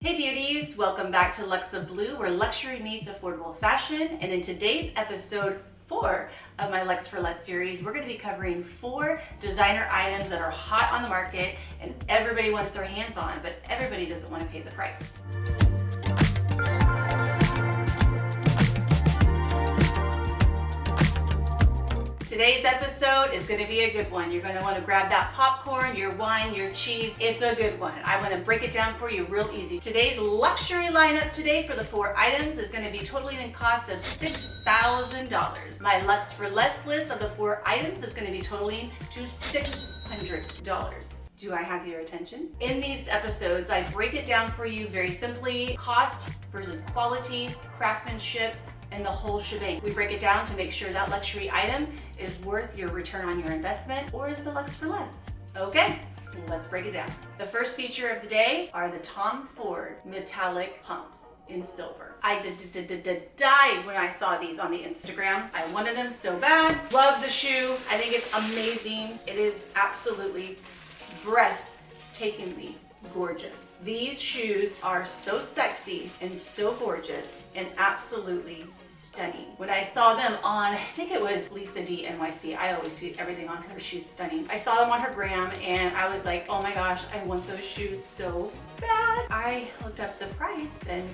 Hey beauties, welcome back to Luxe Blue, where luxury meets affordable fashion. And in today's episode 4 of my Luxe For Less series, we're going to be covering 4 designer items that are hot on the market and everybody wants their hands on, but everybody doesn't want to pay the price. Today's episode is going to be a good one. You're going to want to grab that popcorn, your wine, your cheese. It's a good one. I'm going to break it down for you real easy. Today's luxury lineup today for the 4 items is going to be totaling a cost of $6,000. My Luxe For Less list of the 4 items is going to be totaling to $600. Do I have your attention? In these episodes, I break it down for you very simply: cost versus quality, craftsmanship, and the whole shebang. We break it down to make sure that luxury item is worth your return on your investment, or is the Luxe For Less. Okay, let's break it down. The first feature of the day are the Tom Ford metallic pumps in silver. I died when I saw these on the Instagram. I wanted them so bad. Love the shoe. I think it's amazing. It is absolutely breathtakingly gorgeous. These shoes are so sexy and so gorgeous and absolutely stunning. When I saw them on, I think it was Lisa D NYC. I always see everything on her. She's stunning. I saw them on her gram and I was like, oh my gosh, I want those shoes so bad. I looked up the price and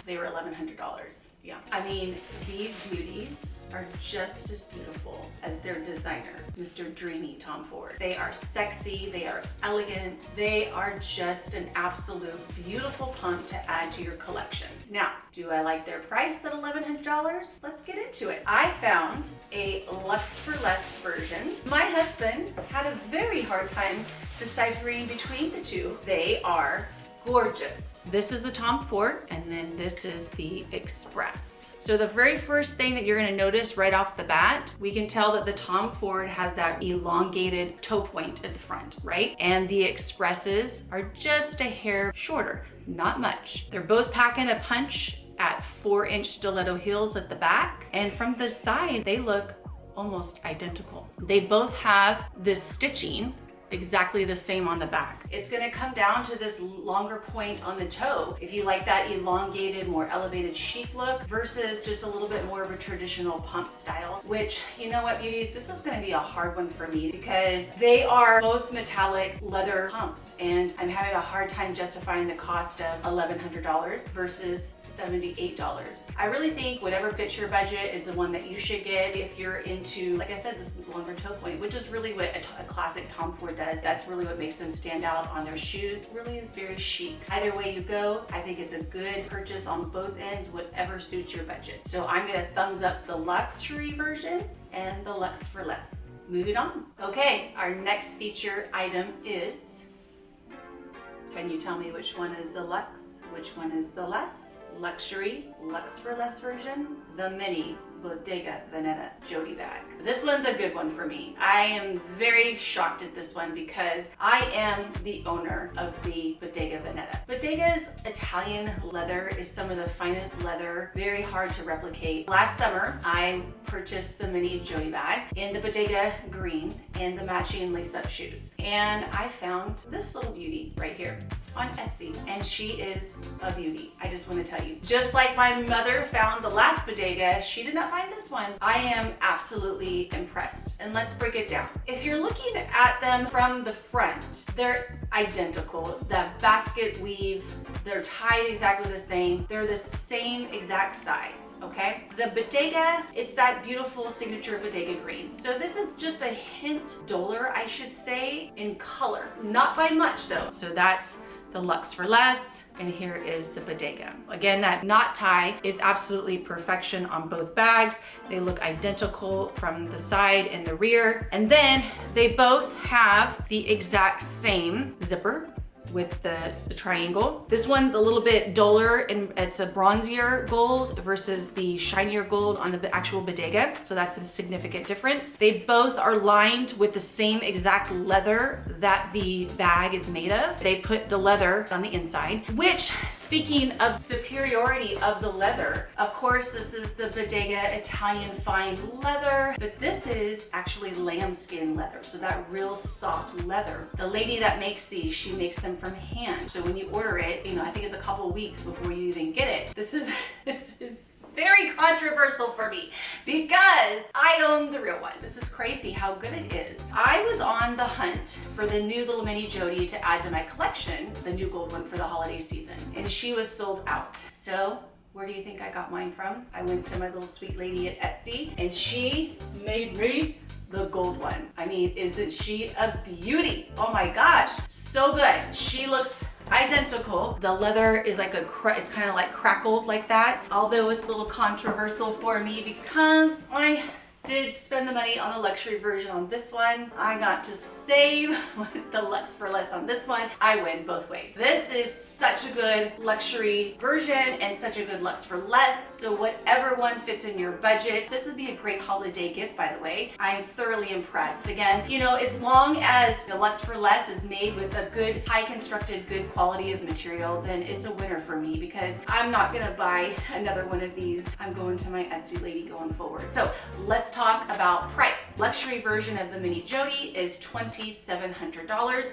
they were $1,100. Yeah, I mean, these beauties are just as beautiful as their designer, Mr. Dreamy Tom Ford. They are sexy, they are elegant, they are just an absolute beautiful pump to add to your collection. Now, do I like their price at $1,100? Let's get into it. I found a Luxe For Less version. My husband had a very hard time deciphering between the two. They are gorgeous. This is the Tom Ford, and then this is the Express. So the very first thing that you're gonna notice right off the bat, we can tell that the Tom Ford has that elongated toe point at the front, right? And the Expresses are just a hair shorter, not much. They're both packing a punch at 4-inch stiletto heels at the back, and from the side, they look almost identical. They both have this stitching exactly the same on the back. It's gonna come down to this longer point on the toe if you like that elongated, more elevated chic look versus just a little bit more of a traditional pump style, which, you know what, beauties, this is gonna be a hard one for me because they are both metallic leather pumps and I'm having a hard time justifying the cost of $1,100 versus $78. I really think whatever fits your budget is the one that you should get if you're into, like I said, this longer toe point, which is really what a classic Tom Ford does. That's really what makes them stand out on their shoes. It really is very chic. Either way you go, I think it's a good purchase on both ends, whatever suits your budget. So I'm gonna thumbs up the luxury version and the Luxe For Less. Moving on. Okay, our next feature item is, can you tell me which one is the luxe, which one is the less? Luxury, Luxe For Less version, the mini Bodega Veneta Jody bag. This one's a good one for me. I am very shocked at this one because I am the owner of the Bodega Veneta. Bodega's Italian leather is some of the finest leather, very hard to replicate. Last summer, I purchased the mini Jody bag in the Bodega green and the matching lace-up shoes. And I found this little beauty right here on Etsy, and she is a beauty. I just want to tell you, just like my mother found the last Bodega, she did not find this one. I am absolutely impressed, and let's break it down. If you're looking at them from the front, they're identical. The basket weave, they're tied exactly the same. They're the same exact size, okay? The Bodega, it's that beautiful signature Bodega green. So this is just a hint duller, I should say, in color. Not by much though. So that's the Luxe For Less, and here is the Bodega. Again, that knot tie is absolutely perfection on both bags. They look identical from the side and the rear. And then they both have the exact same zipper with the triangle. This one's a little bit duller and it's a bronzier gold versus the shinier gold on the actual Bodega. So that's a significant difference. They both are lined with the same exact leather that the bag is made of. They put the leather on the inside, which, speaking of superiority of the leather, of course, this is the Bodega Italian fine leather, but this is actually lambskin leather. So that real soft leather. The lady that makes these, she makes them them from hand. So when you order it, you know, I think it's a couple weeks before you even get it. This is very controversial for me because I own the real one. This is crazy how good it is. I was on the hunt for the new little mini Jody to add to my collection, the new gold one for the holiday season, and she was sold out. So where do you think I got mine from? I went to my little sweet lady at Etsy and she made me the gold one. I mean, isn't she a beauty? Oh my gosh, so good. She looks identical. The leather is like it's kind of like crackled like that. Although it's a little controversial for me because I did spend the money on the luxury version on this one. I got to save the Luxe For Less on this one. I win both ways. This is such a good luxury version and such a good Luxe For Less. So whatever one fits in your budget, this would be a great holiday gift, by the way. I'm thoroughly impressed. Again, you know, as long as the Luxe For Less is made with a good, high constructed, good quality of material, then it's a winner for me because I'm not gonna buy another one of these. I'm going to my Etsy lady going forward. So let's talk about price. Luxury version of the mini Jody is $2,700.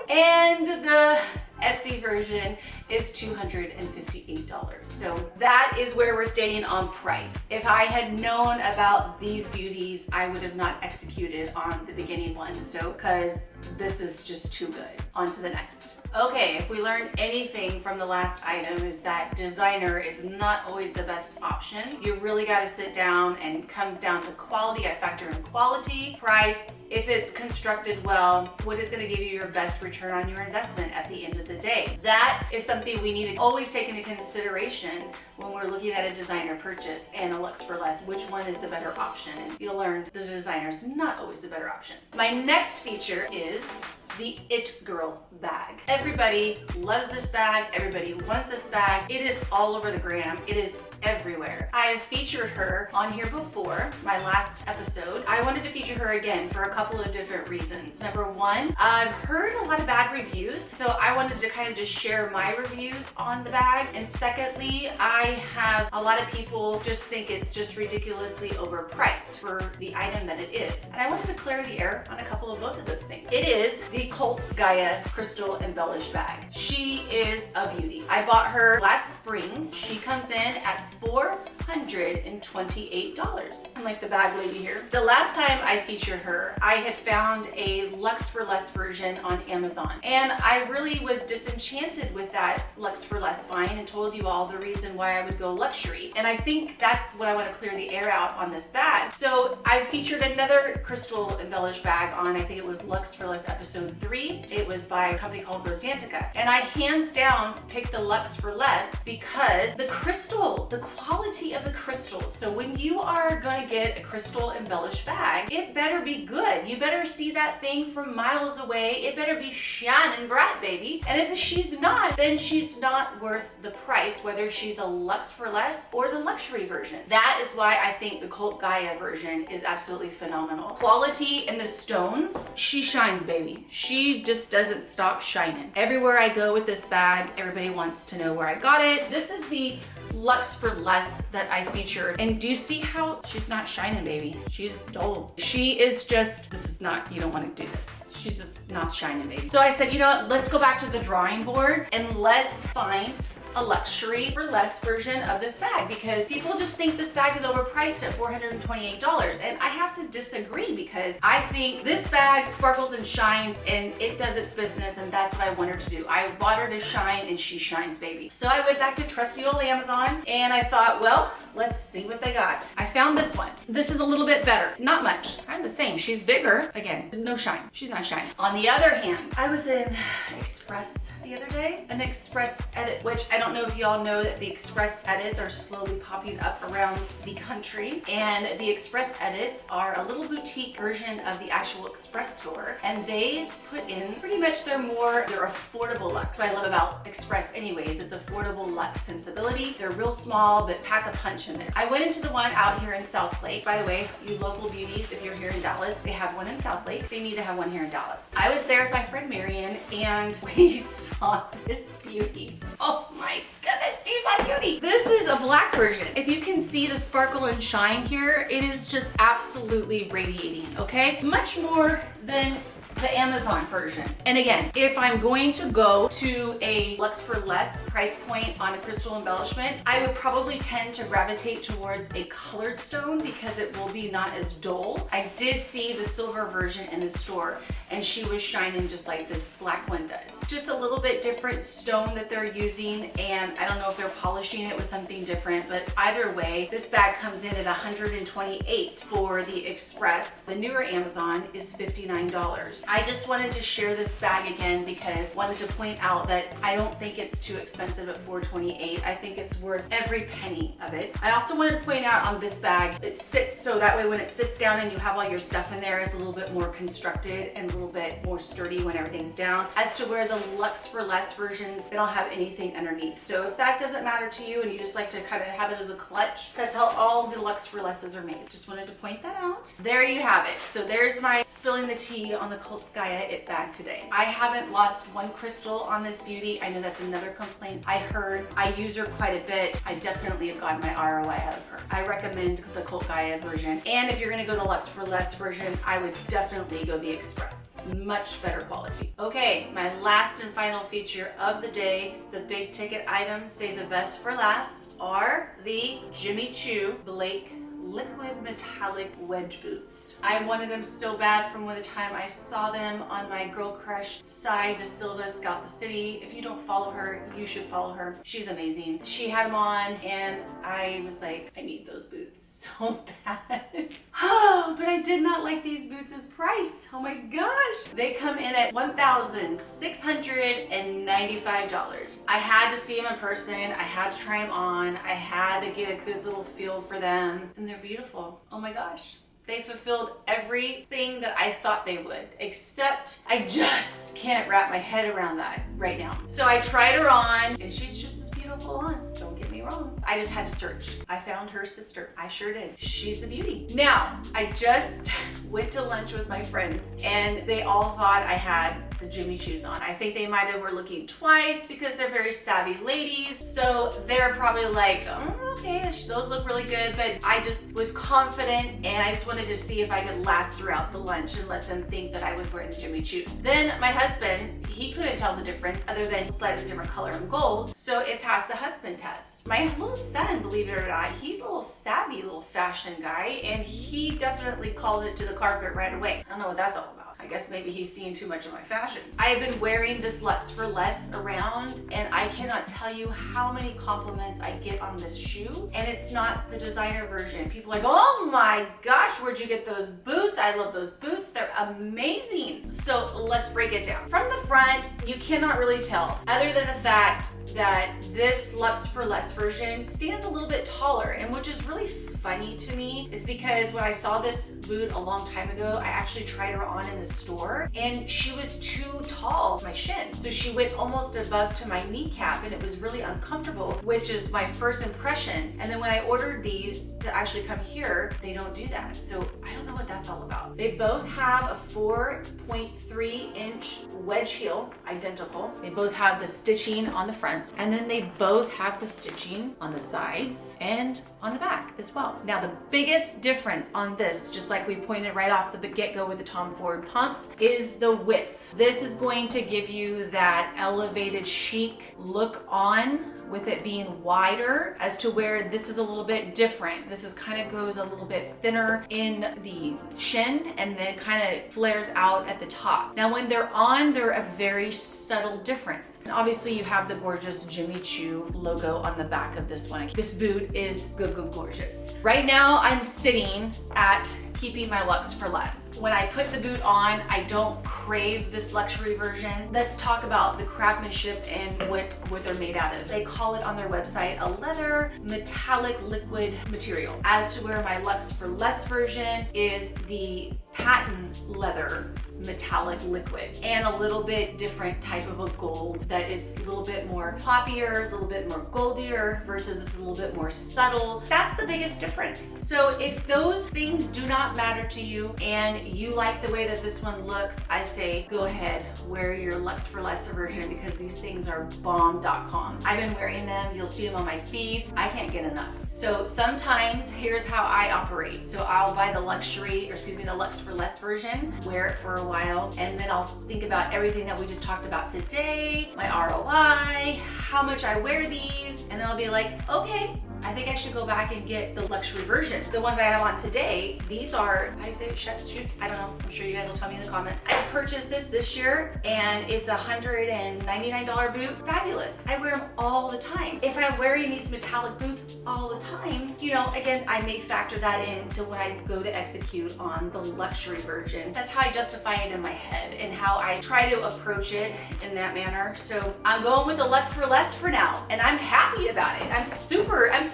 And the Etsy version is $258. So that is where we're standing on price. If I had known about these beauties, I would have not executed on the beginning one. So, because this is just too good. On to the next. Okay, if we learned anything from the last item is that designer is not always the best option. You really got to sit down and it comes down to quality. I factor in quality, price, if it's constructed well, what is going to give you your best return on your investment at the end of the day. That is something we need to always take into consideration when we're looking at a designer purchase and a Luxe For Less, which one is the better option. And you'll learn the designer is not always the better option. My next feature is the It Girl bag. Everybody loves this bag. Everybody wants this bag. It is all over the gram. It is everywhere. I have featured her on here before, my last episode. I wanted to feature her again for a couple of different reasons. Number one, I've heard a lot of bad reviews, so I wanted to kind of just share my reviews on the bag. And secondly, I have a lot of people just think it's just ridiculously overpriced for the item that it is. And I wanted to clear the air on a couple of both of those things. It is the Colt Gaia crystal embellished bag. She is a beauty. I bought her last spring. She comes in at $428. I'm like the bag lady here. The last time I featured her, I had found a Luxe For Less version on Amazon. And I really was disenchanted with that Luxe For Less find and told you all the reason why I would go luxury. And I think that's what I want to clear the air out on this bag. So I featured another crystal embellished bag on, I think it was Luxe For Less episode 3. It was by a company called Vanetta. And I hands down picked the Luxe For Less because the crystal, the quality of the crystals. So when you are going to get a crystal embellished bag, it better be good. You better see that thing from miles away. It better be shining bright, baby. And if she's not, then she's not worth the price, whether she's a Luxe For Less or the luxury version. That is why I think the Colt Gaia version is absolutely phenomenal. Quality in the stones, she shines, baby. She just doesn't stop shining. Everywhere I go with this bag, everybody wants to know where I got it. This is the Luxe For Less that I featured. And do you see how she's not shining, baby? She's dull. She is just, this is not, you don't want to do this. She's just not shining, baby. So I said, you know what, let's go back to the drawing board and let's find a Luxury For Less version of this bag because people just think this bag is overpriced at $428. And I have to disagree because I think this bag sparkles and shines and it does its business, and that's what I want her to do. I bought her to shine and she shines, baby. So I went back to trusty old Amazon and I thought, well, let's see what they got. I found this one. This is a little bit better. Not much. I'm the same. She's bigger. Again, no shine. She's not shining. On the other hand, I was in Express the other day, an Express Edit, which I don't know if y'all know that the Express Edits are slowly popping up around the country. And the Express Edits are a little boutique version of the actual Express store. And they put in pretty much their affordable luxe. What I love about Express anyways, it's affordable luxe sensibility. They're real small, but pack a punch in there. I went into the one out here in South Lake. By the way, you local beauties, if you're here in Dallas, they have one in South Lake. They need to have one here in Dallas. I was there with my friend Marion and we saw this beauty. Oh my goodness, she's a beauty. This is a black version. If you can see the sparkle and shine here, it is just absolutely radiating, okay? Much more than the Amazon version. And again, if I'm going to go to a Luxe For Less price point on a crystal embellishment, I would probably tend to gravitate towards a colored stone because it will be not as dull. I did see the silver version in the store and she was shining just like this black one does. Just a little bit different stone that they're using, and I don't know if they're polishing it with something different, but either way, this bag comes in at $128 for the Express. The newer Amazon is $59. I just wanted to share this bag again because I wanted to point out that I don't think it's too expensive at $428. I think it's worth every penny of it. I also wanted to point out on this bag, it sits so that way when it sits down and you have all your stuff in there, it's a little bit more constructed and a little bit more sturdy when everything's down, as to where the Luxe For Less versions, they don't have anything underneath. So if that doesn't matter to you and you just like to kind of have it as a clutch, that's how all the Luxe For Lesses are made. Just wanted to point that out. There you have it. So there's my spilling the tea on the Colt Gaia It bag today. I haven't lost one crystal on this beauty. I know that's another complaint I heard. I use her quite a bit. I definitely have gotten my ROI out of her. I recommend the Colt Gaia version. And if you're gonna go the Luxe For Less version, I would definitely go the Express. Much better quality. Okay, my last and final feature of the day is the big ticket item, say the best for last, are the Jimmy Choo Blake liquid metallic wedge boots. I wanted them so bad from the time I saw them on my girl crush Sai De Silva Scout the City. If you don't follow her, you should follow her. She's amazing. She had them on and I was like, I need those boots so bad. Oh, but I did not like these boots' price. Oh my gosh. They come in at $1,695. I had to see them in person. I had to try them on. I had to get a good little feel for them. And they're beautiful. Oh my gosh. They fulfilled everything that I thought they would, except I just can't wrap my head around that right now. So I tried her on and she's just as beautiful on. Don't get me wrong. I just had to search. I found her sister. I sure did. She's a beauty. Now, I just went to lunch with my friends and they all thought I had the Jimmy Choos on. I think they might have were looking twice because they're very savvy ladies. So they're probably like, oh, okay, those look really good. But I just was confident and I just wanted to see if I could last throughout the lunch and let them think that I was wearing the Jimmy Choos. Then my husband, he couldn't tell the difference other than slightly different color and gold. So it passed the husband test. My little son, believe it or not, he's a little savvy little fashion guy and he definitely called it to the carpet right away. I don't know what that's all about. I guess maybe he's seeing too much of my fashion. I have been wearing this Luxe For Less around and I cannot tell you how many compliments I get on this shoe, and it's not the designer version. People are like, oh my gosh, where'd you get those boots? I love those boots. They're amazing. So let's break it down. From the front, you cannot really tell other than the fact that this Luxe For Less version stands a little bit taller, and which is really funny to me is because when I saw this boot a long time ago, I actually tried her on in the store and she was too tall for my shin. So she went almost above to my kneecap and it was really uncomfortable, which is my first impression. And then when I ordered these to actually come here, they don't do that. So I don't know what that's all about. They both have a 4.3-inch wedge heel, identical. They both have the stitching on the front, and then they both have the stitching on the sides and on the back as well. Now the biggest difference on this, just like we pointed right off the get-go with the Tom Ford pumps, is the width. This is going to give you that elevated chic look on with it being wider, as to where this is a little bit different. This is kind of goes a little bit thinner in the shin and then kind of flares out at the top. Now when they're on, they're a very subtle difference. And obviously you have the gorgeous Jimmy Choo logo on the back of this one. This boot is gorgeous. Right now I'm sitting at keeping my Luxe For Less. When I put the boot on, I don't crave this luxury version. Let's talk about the craftsmanship and what they're made out of. They call it on their website a leather metallic liquid material, as to where my Luxe For Less version is the patent leather metallic liquid, and a little bit different type of a gold that is a little bit more poppier, a little bit more goldier, versus it's a little bit more subtle. That's the biggest difference. So if those things do not matter to you and you like the way that this one looks, I say go ahead, wear your Luxe For Less version, because these things are bomb.com. I've been wearing them. You'll see them on my feed. I can't get enough. So sometimes here's how I operate. So I'll buy the Luxe For Less version, wear it for a while, while, and then I'll think about everything that we just talked about today, my ROI, how much I wear these, and then I'll be like, okay, I think I should go back and get the luxury version. The ones I have on today, these are, how do you say it, shoots? I don't know, I'm sure you guys will tell me in the comments. I purchased this year, and it's a $199 boot. Fabulous, I wear them all the time. If I'm wearing these metallic boots all the time, you know, again, I may factor that into when I go to execute on the luxury version. That's how I justify it in my head and how I try to approach it in that manner. So I'm going with the Luxe For Less for now, and I'm happy about it. I'm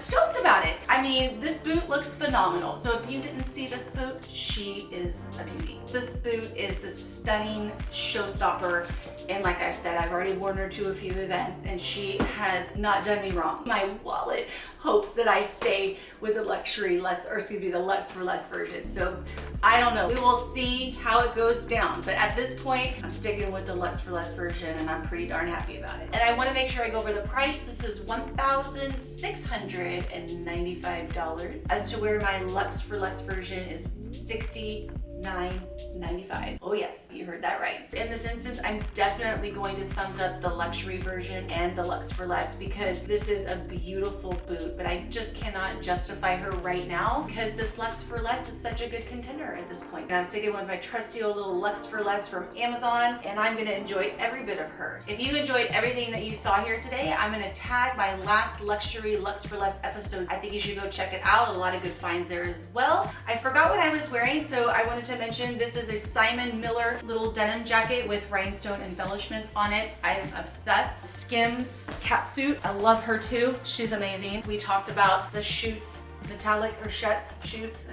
stoked about it. I mean, this boot looks phenomenal. So if you didn't see this boot, she is a beauty. This boot is a stunning showstopper. And like I said, I've already worn her to a few events and she has not done me wrong. My wallet hopes that I stay with the the Luxe For Less version. So I don't know. We will see how it goes down. But at this point, I'm sticking with the Luxe For Less version and I'm pretty darn happy about it. And I want to make sure I go over the price. This is $1,695. As to where my Luxe For Less version is $69.95. Oh yes, you heard that right. In this instance, I'm definitely going to thumbs up the luxury version and the Luxe For Less because this is a beautiful boot, but I just cannot justify her right now because this Luxe For Less is such a good contender at this point. And I'm sticking with my trusty old little Luxe For Less from Amazon, and I'm gonna enjoy every bit of hers. If you enjoyed everything that you saw here today, I'm gonna tag my last luxury Luxe For Less episode. I think you should go check it out. A lot of good finds there as well. I forgot what I was wearing, so I wanted to mention this is a Simon Miller little denim jacket with rhinestone embellishments on it. I'm obsessed. SKIMS cat suit. I love her too. She's amazing. We talked about the shoots, metallic or shoots.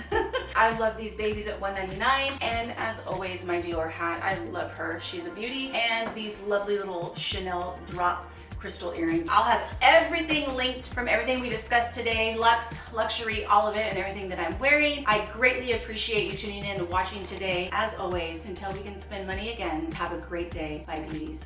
I love these babies at $199. And as always, my Dior hat. I love her. She's a beauty. And these lovely little Chanel drop crystal earrings. I'll have everything linked from everything we discussed today, luxe, luxury, all of it, and everything that I'm wearing. I greatly appreciate you tuning in and watching today. As always, until we can spend money again, have a great day. Bye, beauties.